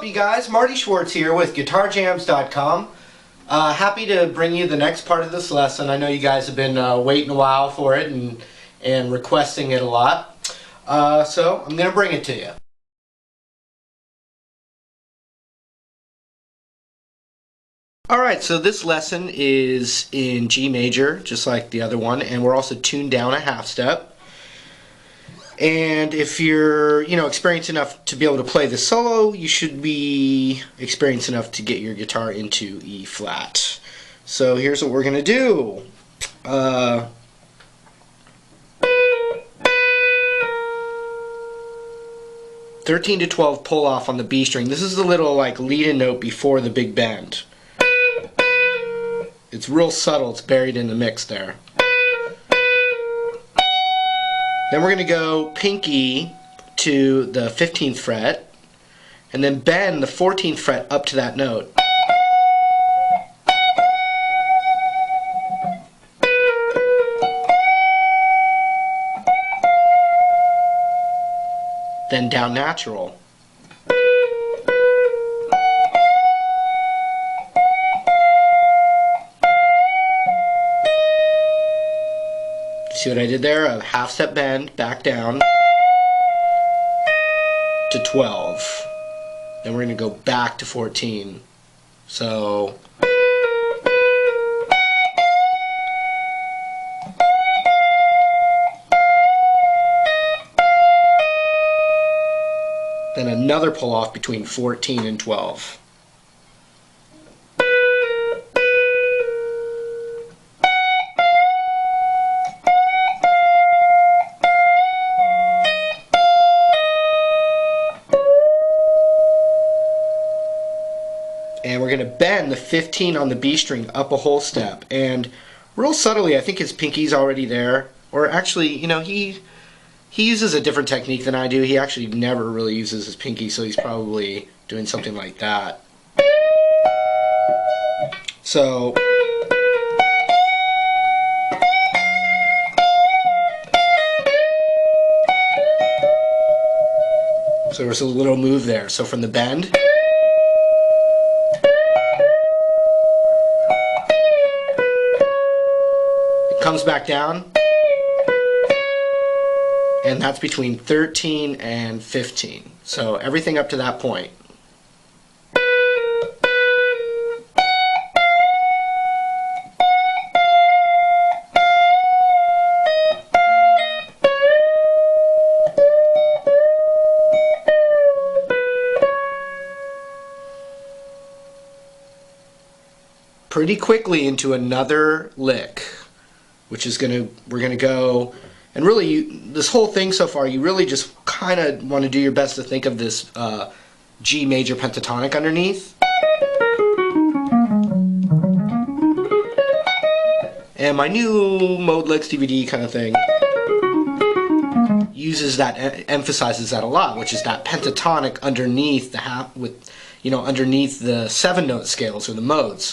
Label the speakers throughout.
Speaker 1: you guys? Marty Schwartz here with GuitarJams.com. Happy to bring you the next part of this lesson. I know you guys have been waiting a while for it and requesting it a lot. So I'm going to bring it to you. Alright, so this lesson is in G major, just like the other one, and we're also tuned down a half step. And if you're, experienced enough to be able to play the solo, you should be experienced enough to get your guitar into E flat. So here's what we're going to do. 13 to 12 pull off on the B string. This is the little lead-in note before the big bend. It's real subtle, it's buried in the mix there. Then we're going to go pinky to the 15th fret, and then bend the 14th fret up to that note. Then down natural. See what I did there? A half step bend, back down to 12. Then we're going to go back to 14. So then another pull off between 14 and 12. And we're going to bend the 15 on the B string up a whole step. And real subtly, I think his pinky's already there. Or actually, he uses a different technique than I do. He actually never really uses his pinky, so he's probably doing something like that. So there's a little move there. So from the bend, comes back down, and that's between 13 and 15. So everything up to that point. Pretty quickly into another lick, which is we're gonna go, and really this whole thing so far, you really just kind of want to do your best to think of this G major pentatonic underneath. And my new Mode Licks DVD kind of thing uses that, emphasizes that a lot, which is that pentatonic underneath the underneath the 7-note scales or the modes.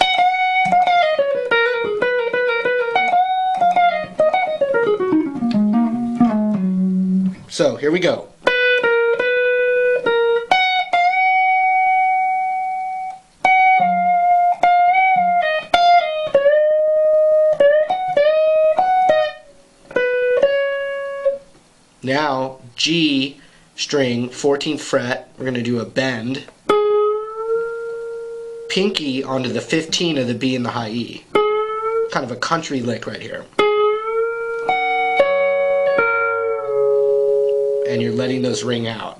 Speaker 1: So here we go. Now G string, 14th fret, we're going to do a bend. Pinky onto the 15 of the B and the high E. Kind of a country lick right here. And you're letting those ring out.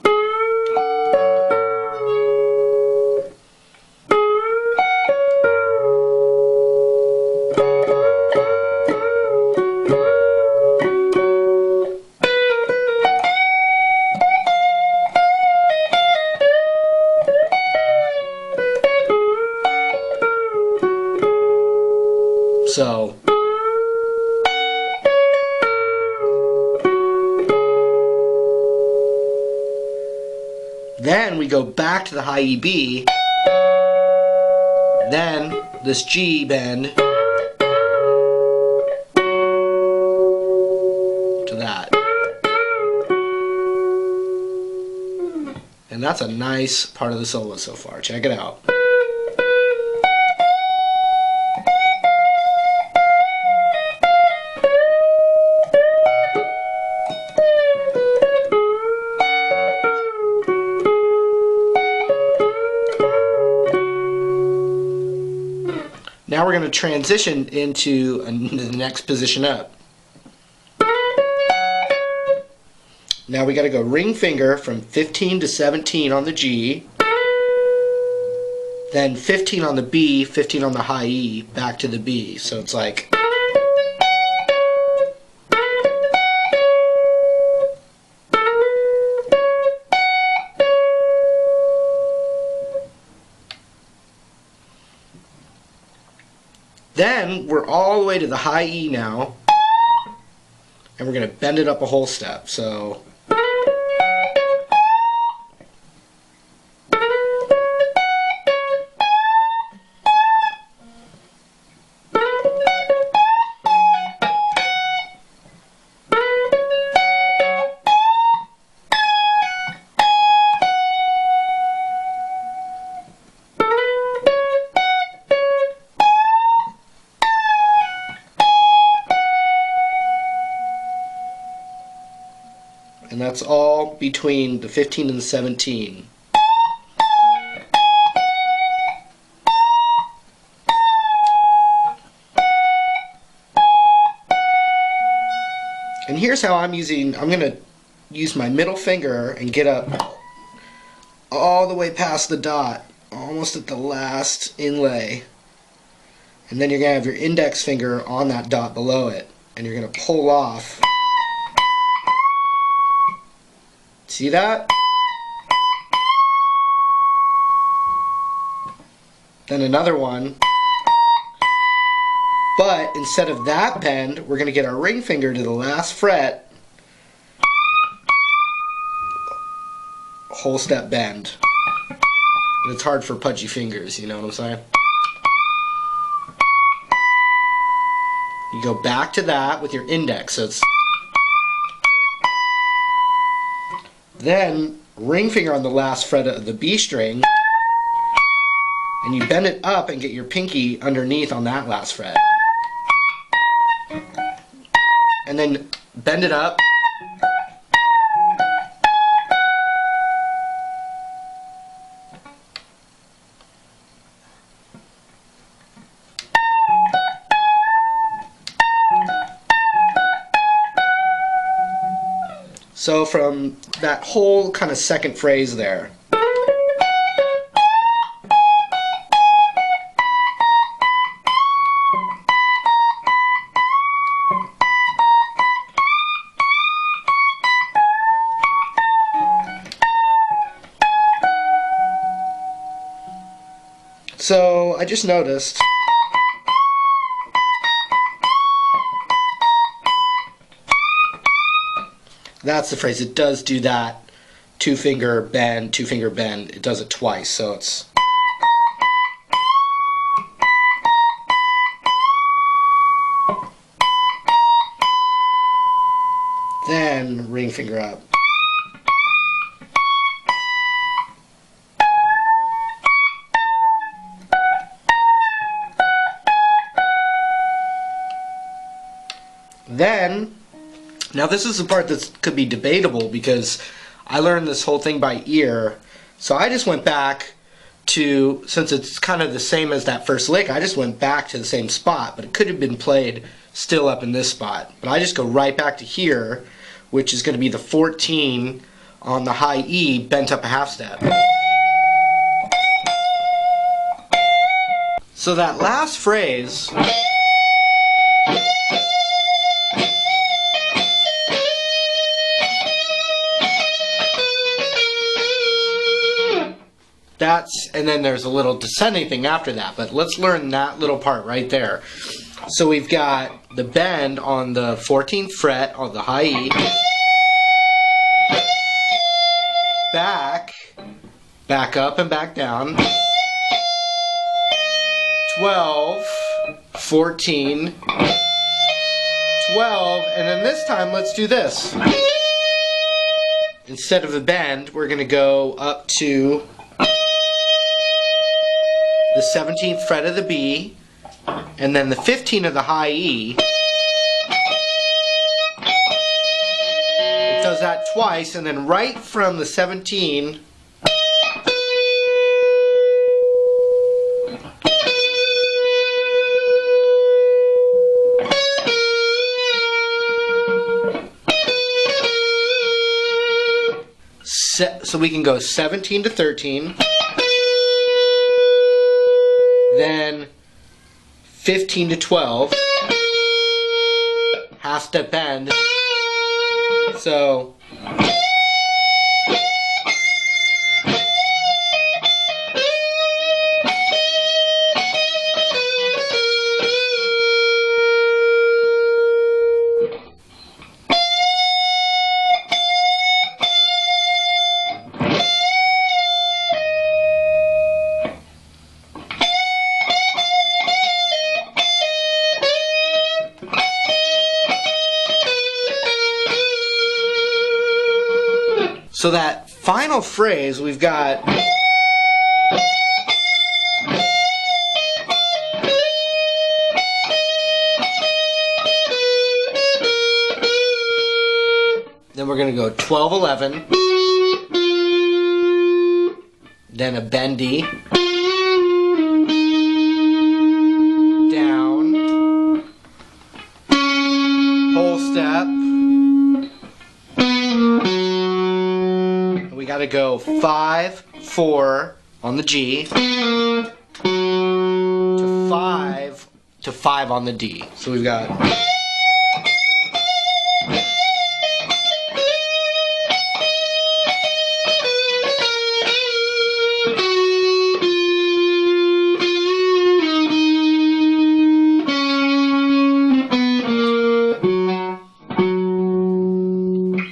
Speaker 1: So then we go back to the high E B, then this G bend to that. And And that's a nice part of the solo so far. Check it out. Now we're going to transition into the next position up. Now we got to go ring finger from 15 to 17 on the G, then 15 on the B, 15 on the high E, back to the B. So it's like... Then we're all the way to the high E now, and we're going to bend it up a whole step. So and that's all between the 15 and the 17. And here's how I'm going to use my middle finger and get up all the way past the dot, almost at the last inlay. And then you're going to have your index finger on that dot below it, and you're going to pull off. See that? Then another one. But instead of that bend, we're going to get our ring finger to the last fret. Whole step bend. And it's hard for pudgy fingers, you know what I'm saying? You go back to that with your index, so it's... Then, ring finger on the last fret of the B string, and you bend it up and get your pinky underneath on that last fret. And then bend it up. So from that whole kind of second phrase there, so I just noticed that's the phrase. It does do that two finger bend. It does it twice, so it's... Then ring finger up. Then, now this is the part that could be debatable because I learned this whole thing by ear. So I just went back to, since it's kind of the same as that first lick, I just went back to the same spot, but it could have been played still up in this spot. But I just go right back to here, which is going to be the 14 on the high E bent up a half step. So that last phrase, and then there's a little descending thing after that, but let's learn that little part right there. So we've got the bend on the 14th fret on the high E, back up and back down, 12, 14, 12, and then this time let's do this. instead of a bend, we're going to go up to the 17th fret of the B, and then the 15th of the high E. It does that twice, and then right from the 17, so we can go 17 to 13, then 15 to 12, half step bend, so so that final phrase we've got then we're going to go 12, 11, then a bendy, down, whole step. We got to go 5, 4 on the G to 5 on the D. So we've got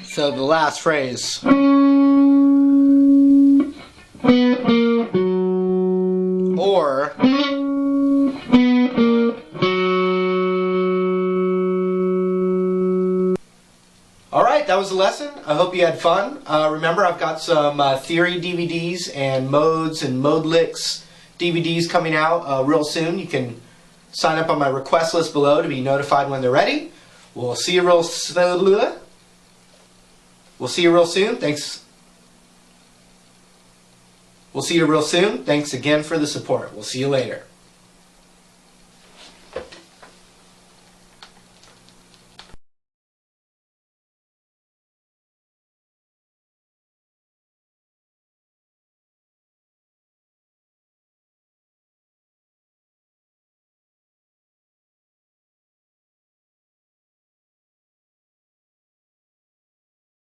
Speaker 1: so the last phrase. Or alright, that was the lesson. I hope you had fun. Remember, I've got some theory DVDs and modes and mode licks DVDs coming out real soon. You can sign up on my request list below to be notified when they're ready. We'll see you real soon. Thanks. We'll see you real soon. Thanks again for the support. We'll see you later.